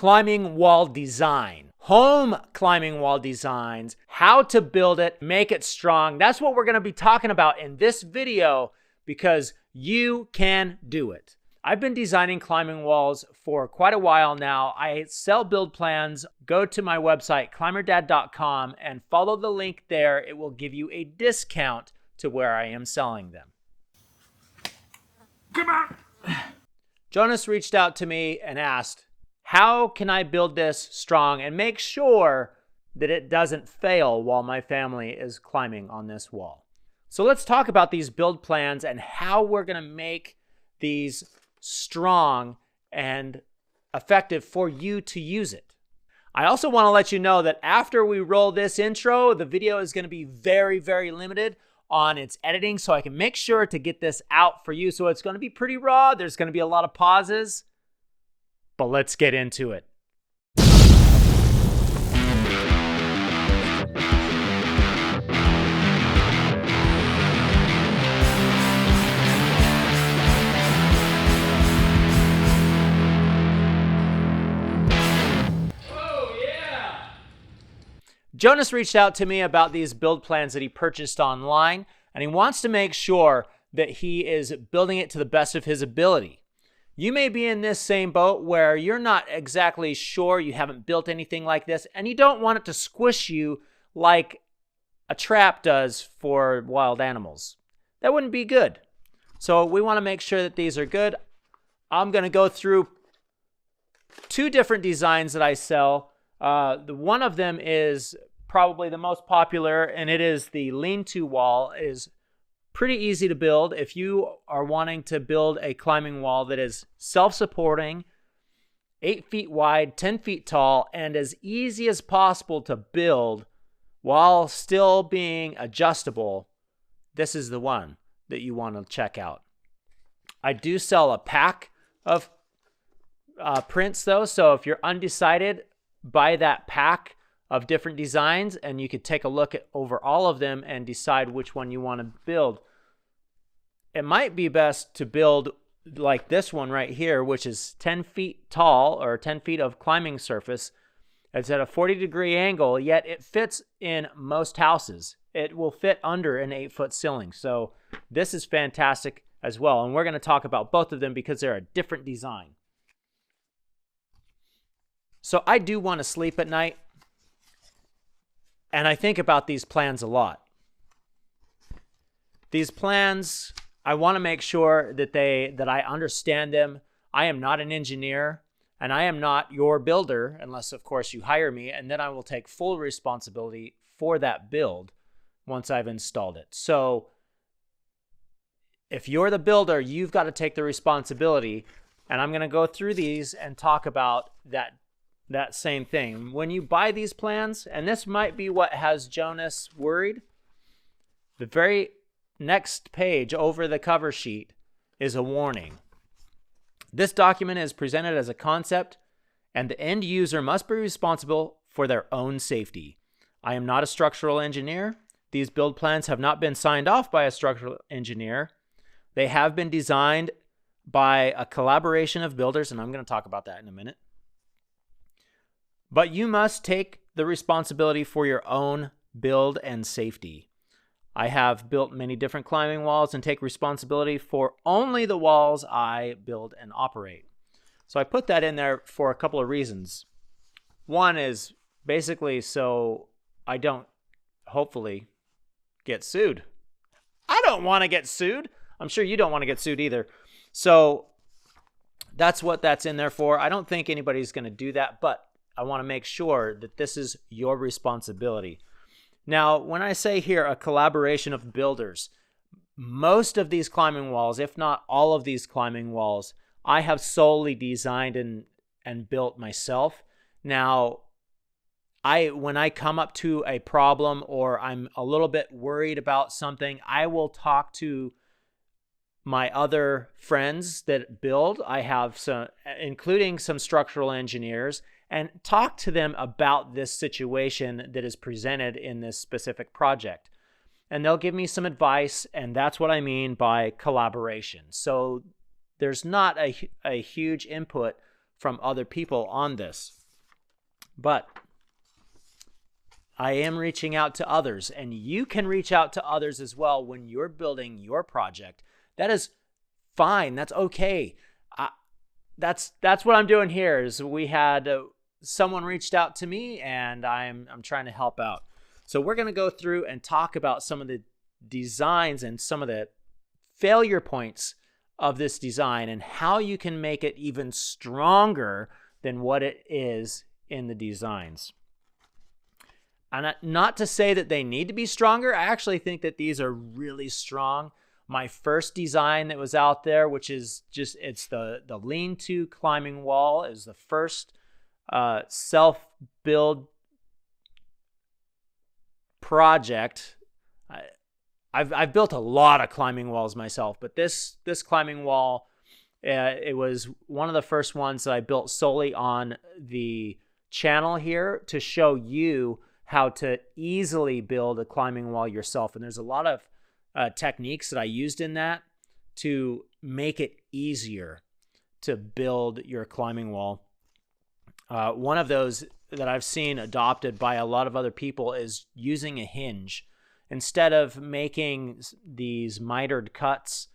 climbing wall design, home climbing wall designs, how to build it, make it strong. That's what we're going to be talking about in this video because you can do it. I've been designing climbing walls for quite a while now. I sell build plans. Go to my website, climberdad.com, and follow the link there. It will give you a discount to where I am selling them. Come on. Jonas reached out to me and asked, how can I build this strong and make sure that it doesn't fail while my family is climbing on this wall? So let's talk about these build plans and how we're going to make these strong and effective for you to use it. I also want to let you know that after we roll this intro, the video is going to be very, very limited on its editing, so I can make sure to get this out for you. So it's going to be pretty raw. There's going to be a lot of pauses, but let's get into it. Jonas reached out to me about these build plans that he purchased online, and he wants to make sure that he is building it to the best of his ability. You may be in this same boat where you're not exactly sure, you haven't built anything like this, and you don't want it to squish you like a trap does for wild animals. That wouldn't be good. So we want to make sure that these are good. I'm going to go through two different designs that I sell. One of them is probably the most popular, and it is the lean-to wall. It is pretty easy to build. If you are wanting to build a climbing wall that is self-supporting, 8 feet wide, 10 feet tall, and as easy as possible to build while still being adjustable, this is the one that you want to check out. I do sell a pack of prints though, so if you're undecided, buy that pack of different designs and you could take a look at over all of them and decide which one you want to build. It might be best to build like this one right here, which is 10 feet tall or 10 feet of climbing surface. It's at a 40-degree angle, yet it fits in most houses. It will fit under an 8-foot ceiling. So this is fantastic as well. And we're going to talk about both of them because they're a different design. So I do want to sleep at night, and I think about these plans a lot. These plans, I want to make sure that I understand them. I am not an engineer, and I am not your builder, unless, of course, you hire me, and then I will take full responsibility for that build once I've installed it. So if you're the builder, you've got to take the responsibility, and I'm going to go through these and talk about that same thing. When you buy these plans, and this might be what has Jonas worried, the very next page over the cover sheet is a warning. This document is presented as a concept, and the end user must be responsible for their own safety. I am not a structural engineer. These build plans have not been signed off by a structural engineer. They have been designed by a collaboration of builders, and I'm going to talk about that in a minute. But you must take the responsibility for your own build and safety. I have built many different climbing walls and take responsibility for only the walls I build and operate. So I put that in there for a couple of reasons. One is basically so I don't, hopefully, get sued. I don't want to get sued. I'm sure you don't want to get sued either. So that's what that's in there for. I don't think anybody's going to do that, but I want to make sure that this is your responsibility. Now, when I say here a collaboration of builders, most of these climbing walls, if not all of these climbing walls, I have solely designed and built myself. Now, when I come up to a problem or I'm a little bit worried about something, I will talk to my other friends that build. I have some, including some structural engineers, and talk to them about this situation that is presented in this specific project. And they'll give me some advice, and that's what I mean by collaboration. So there's not a huge input from other people on this. But I am reaching out to others, and you can reach out to others as well when you're building your project. That is fine. That's okay. That's what I'm doing here. Is we had someone reached out to me, and I'm trying to help out. So we're going to go through and talk about some of the designs and some of the failure points of this design and how you can make it even stronger than what it is in the designs. And not to say that they need to be stronger. I actually think that these are really strong. My first design that was out there, which is it's the lean-to climbing wall, is the first self-build project. I've built a lot of climbing walls myself, but this climbing wall, it was one of the first ones that I built solely on the channel here to show you how to easily build a climbing wall yourself. And there's a lot of techniques that I used in that to make it easier to build your climbing wall. One of those that I've seen adopted by a lot of other people is using a hinge. Instead of making these mitered cuts,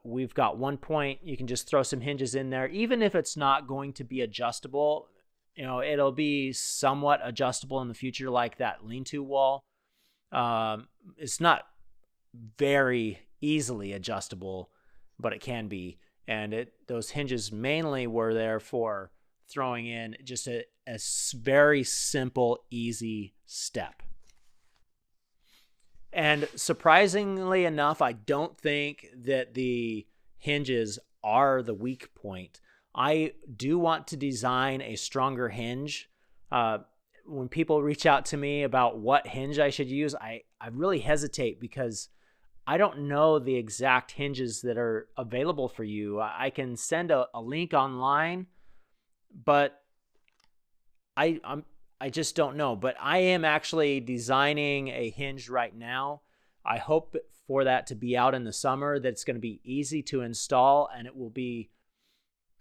we've got one point. You can just throw some hinges in there. Even if it's not going to be adjustable, it'll be somewhat adjustable in the future, like that lean-to wall. It's not very easily adjustable, but it can be. And those hinges mainly were there for throwing in just a very simple, easy step. And surprisingly enough, I don't think that the hinges are the weak point. I do want to design a stronger hinge. When people reach out to me about what hinge I should use, I really hesitate because I don't know the exact hinges that are available for you. I can send a link online, but I just don't know. But I am actually designing a hinge right now. I hope for that to be out in the summer, that it's going to be easy to install, and it will be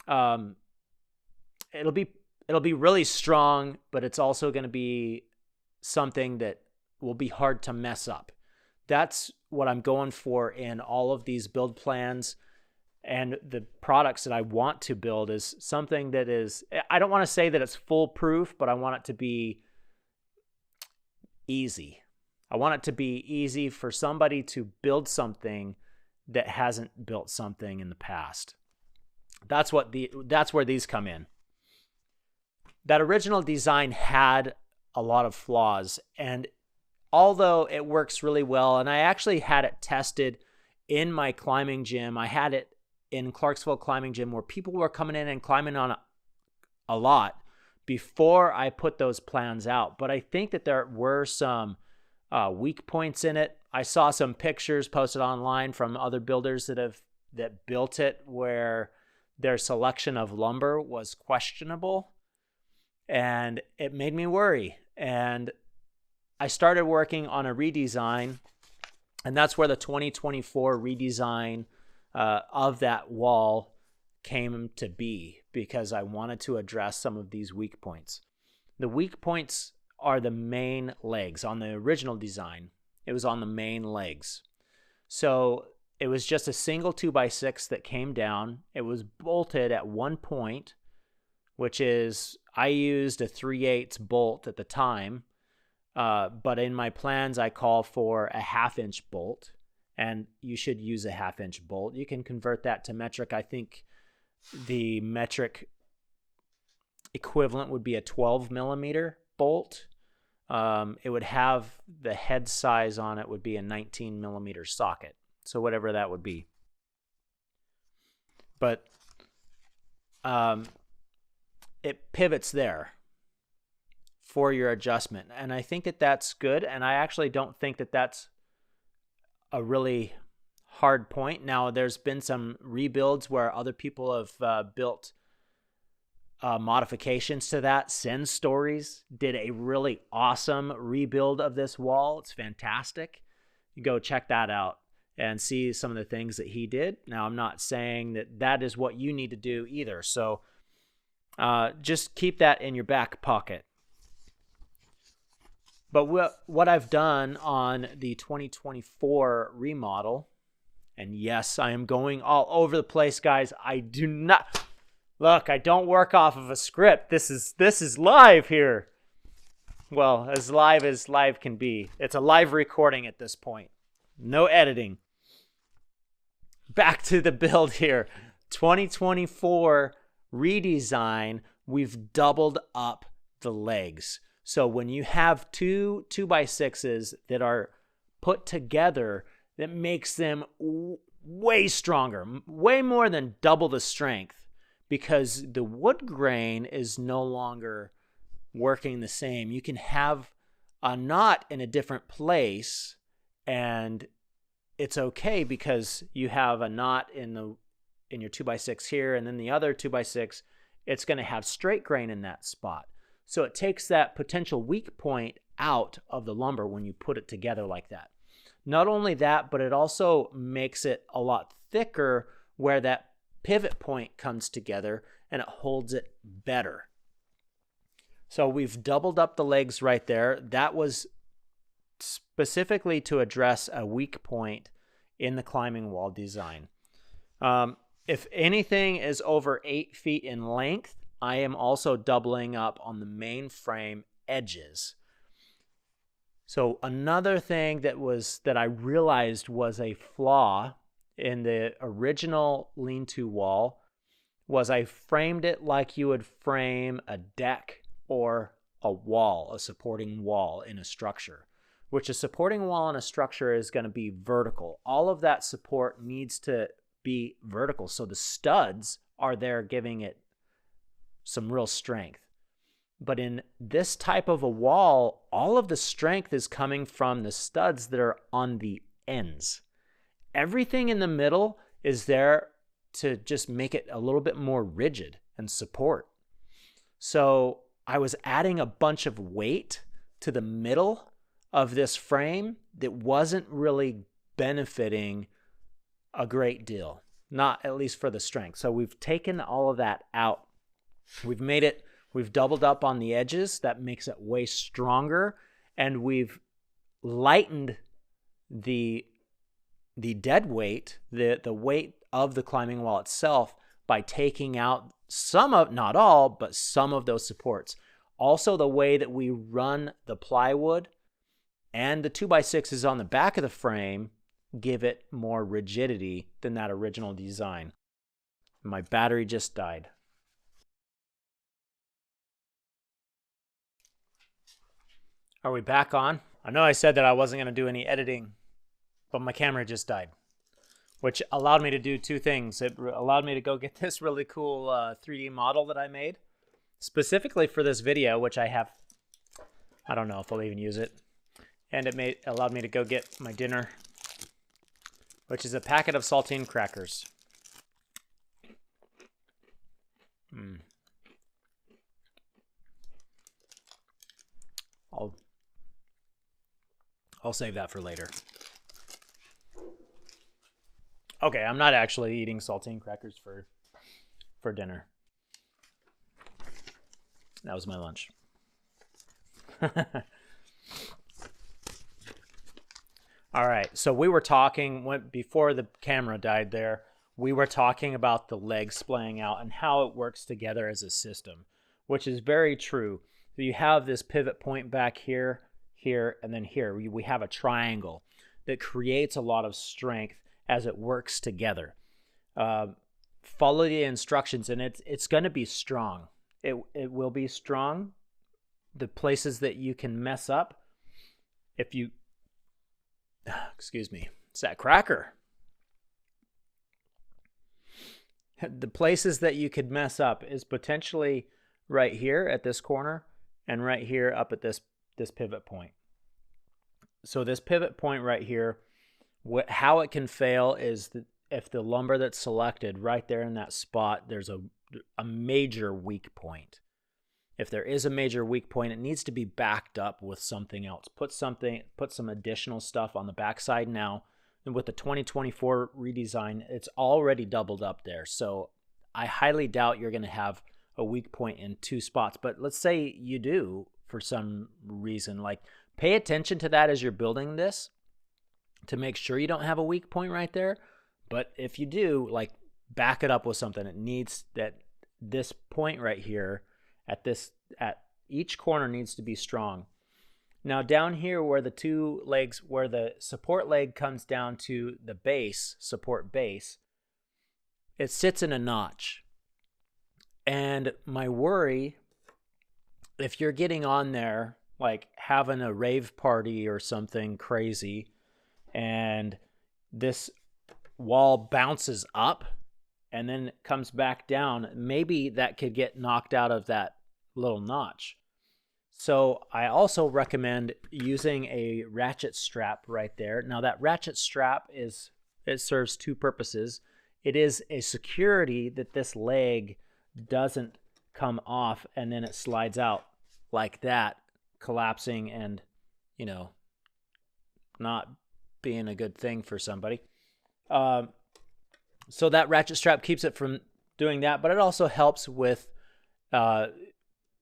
it'll be really strong, but it's also going to be something that will be hard to mess up. That's what I'm going for in all of these build plans. And the products that I want to build is something that is, I don't want to say that it's foolproof, but I want it to be easy. I want it to be easy for somebody to build something that hasn't built something in the past. That's where these come in. That original design had a lot of flaws, and although it works really well, and I actually had it tested in my climbing gym, I had it in Clarksville Climbing Gym where people were coming in and climbing on a lot before I put those plans out. But I think that there were some weak points in it. I saw some pictures posted online from other builders that built it where their selection of lumber was questionable, and it made me worry. And I started working on a redesign, and that's where the 2024 redesign of that wall came to be, because I wanted to address some of these weak points. The weak points are the main legs. On the original design, it was on the main legs. So it was just a single 2x6 that came down. It was bolted at one point, which is, I used a 3/8 bolt at the time, but in my plans I call for a 1/2-inch bolt, and you should use a 1/2-inch bolt. You can convert that to metric. I think the metric equivalent would be a 12 millimeter bolt. It would have, the head size on it would be a 19 millimeter socket. So whatever that would be. But it pivots there for your adjustment. And I think that that's good. And I actually don't think that that's a really hard point. Now, there's been some rebuilds where other people have built modifications to that. Send Stories did a really awesome rebuild of this wall. It's fantastic. You go check that out and see some of the things that he did. Now, I'm not saying that that is what you need to do either. So Just keep that in your back pocket. But what I've done on the 2024 remodel, and yes, I am going all over the place, guys. I do not look. I don't work off of a script. This is live here. Well, as live can be. It's a live recording at this point. No editing. Back to the build here. 2024 redesign. We've doubled up the legs. So when you have two 2x6s that are put together, that makes them way stronger, way more than double the strength, because the wood grain is no longer working the same. You can have a knot in a different place and it's okay because you have a knot in your 2x6 here, and then the other 2x6, it's going to have straight grain in that spot. So it takes that potential weak point out of the lumber when you put it together like that. Not only that, but it also makes it a lot thicker where that pivot point comes together and it holds it better. So we've doubled up the legs right there. That was specifically to address a weak point in the climbing wall design. If anything is over 8 feet in length, I am also doubling up on the main frame edges. So another thing that I realized was a flaw in the original lean-to wall was I framed it like you would frame a deck or a wall, a supporting wall in a structure, which a supporting wall in a structure is going to be vertical. All of that support needs to be vertical. So the studs are there giving it some real strength. But in this type of a wall, all of the strength is coming from the studs that are on the ends. Everything in the middle is there to just make it a little bit more rigid and support. So I was adding a bunch of weight to the middle of this frame that wasn't really benefiting a great deal, not at least for the strength. So we've taken all of that out. We've doubled up on the edges. That makes it way stronger. And we've lightened the dead weight, the weight of the climbing wall itself, by taking out some of, not all, but some of those supports. Also, the way that we run the plywood and the 2x6s on the back of the frame give it more rigidity than that original design. My battery just died. Are we back on? I know I said that I wasn't going to do any editing, but my camera just died, which allowed me to do two things. It allowed me to go get this really cool 3D model that I made specifically for this video, which I don't know if I'll even use it. And it allowed me to go get my dinner, which is a packet of saltine crackers. I'll save that for later. Okay, I'm not actually eating saltine crackers for dinner. That was my lunch. All right, so we were talking, before the camera died there, we were talking about the legs splaying out and how it works together as a system, which is very true. So you have this pivot point back here, here, and then here. We have a triangle that creates a lot of strength as it works together. Follow the instructions, and it's going to be strong. It will be strong. The places that you can mess up, if you... Excuse me. It's that cracker. The places that you could mess up is potentially right here at this corner and right here up at this pivot point. So this pivot point right here, how it can fail is that if the lumber that's selected right there in that spot, there's a major weak point. If there is a major weak point, it needs to be backed up with something else. Put some additional stuff on the backside now. And with the 2024 redesign, it's already doubled up there. So I highly doubt you're going to have a weak point in 2 spots. But let's say you do for some reason, like pay attention to that as you're building this to make sure you don't have a weak point right there. But if you do, like back it up with something. It needs that this point right here at each corner needs to be strong. Now down here where the 2 legs, where the support leg comes down to the base, support base, it sits in a notch. And my worry, if you're getting on there, like having a rave party or something crazy, and this wall bounces up and then it comes back down, maybe that could get knocked out of that little notch. So I also recommend using a ratchet strap right there. Now that ratchet strap it serves 2 purposes. It is a security that this leg doesn't come off and then it slides out like that, collapsing and, not being a good thing for somebody. So that ratchet strap keeps it from doing that, but it also helps with,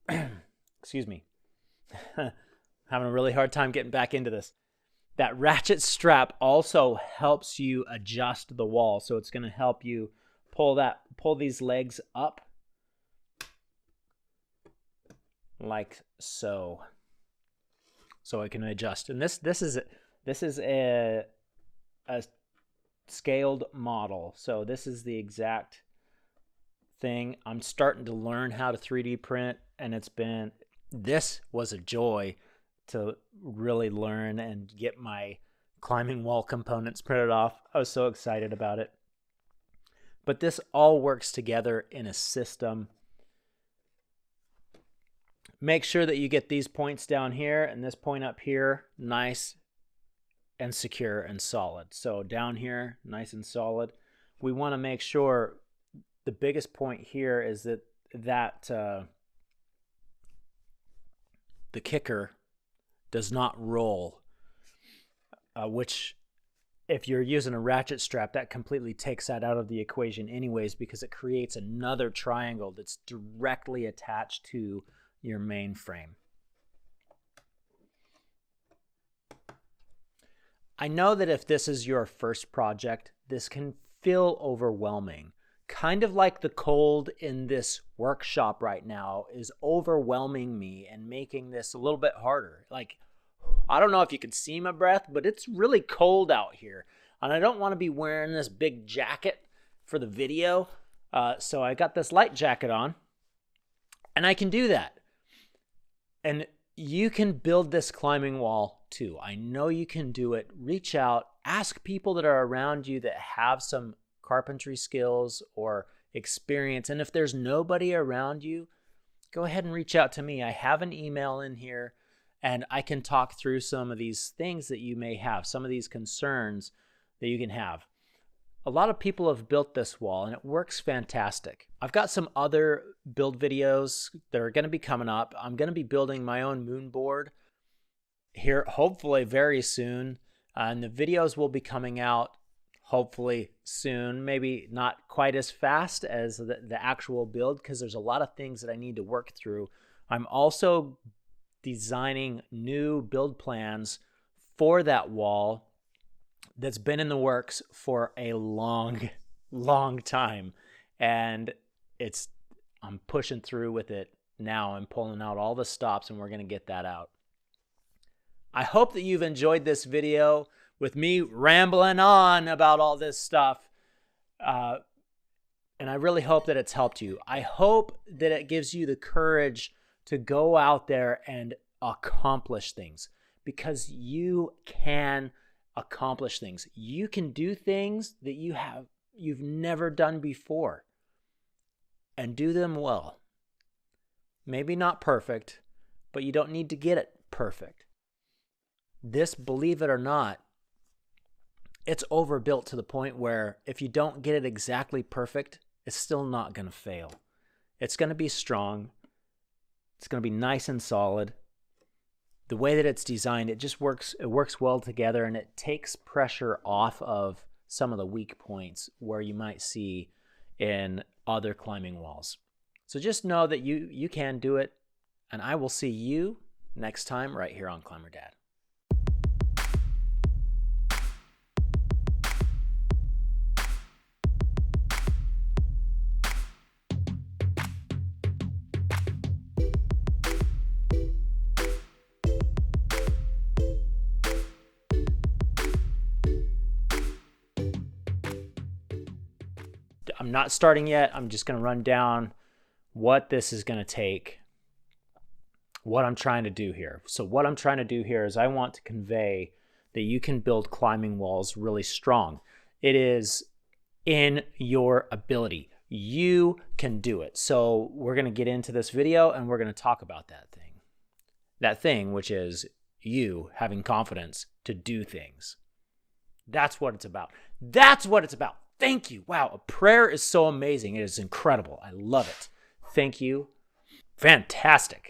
excuse me, having a really hard time getting back into this. That ratchet strap also helps you adjust the wall. So it's going to help you pull these legs up like so. So it can adjust. And this is a scaled model. So this is the exact thing. I'm starting to learn how to 3D print, and this was a joy to really learn and get my climbing wall components printed off. I was so excited about it. But this all works together in a system. Make sure that you get these points down here and this point up here nice and secure and solid. So down here, nice and solid. We want to make sure the biggest point here is that the kicker does not roll, which if you're using a ratchet strap, that completely takes that out of the equation anyways, because it creates another triangle that's directly attached to your main frame. I know that if this is your first project, this can feel overwhelming. Kind of like the cold in this workshop right now is overwhelming me and making this a little bit harder. Like, I don't know if you can see my breath, but it's really cold out here. And I don't want to be wearing this big jacket for the video. So I got this light jacket on, and I can do that. And you can build this climbing wall too. I know you can do it. Reach out, ask people that are around you that have some carpentry skills or experience. And if there's nobody around you, go ahead and reach out to me. I have an email in here, and I can talk through some of these things that you may have, some of these concerns that you can have. A lot of people have built this wall, and it works fantastic. I've got some other build videos that are going to be coming up. I'm going to be building my own moon board here, hopefully very soon. And the videos will be coming out hopefully soon, maybe not quite as fast as the actual build, because there's a lot of things that I need to work through. I'm also designing new build plans for that wall that's been in the works for a long time, and I'm pushing through with it now. I'm pulling out all the stops, and we're going to get that out. I hope that you've enjoyed this video with me rambling on about all this stuff, and I really hope that it's helped you. I hope that it gives you the courage to go out there and accomplish things, because you can accomplish things. You can do things that you've never done before, and do them well. Maybe not perfect, but you don't need to get it perfect. This, believe it or not, it's overbuilt to the point where if you don't get it exactly perfect, it's still not going to fail. It's going to be strong. It's going to be nice and solid. The way that it's designed, it works well together, and it takes pressure off of some of the weak points where you might see in other climbing walls. So just know that you can do it, and I will see you next time right here on Climber Dad. I'm not starting yet. I'm just going to run down what this is going to take, what I'm trying to do here. So what I'm trying to do here is I want to convey that you can build climbing walls really strong. It is in your ability. You can do it. So we're going to get into this video and we're going to talk about that thing. That thing, which is you having confidence to do things. That's what it's about. That's what it's about. Thank you. Wow, a prayer is so amazing. It is incredible. I love it. Thank you. Fantastic.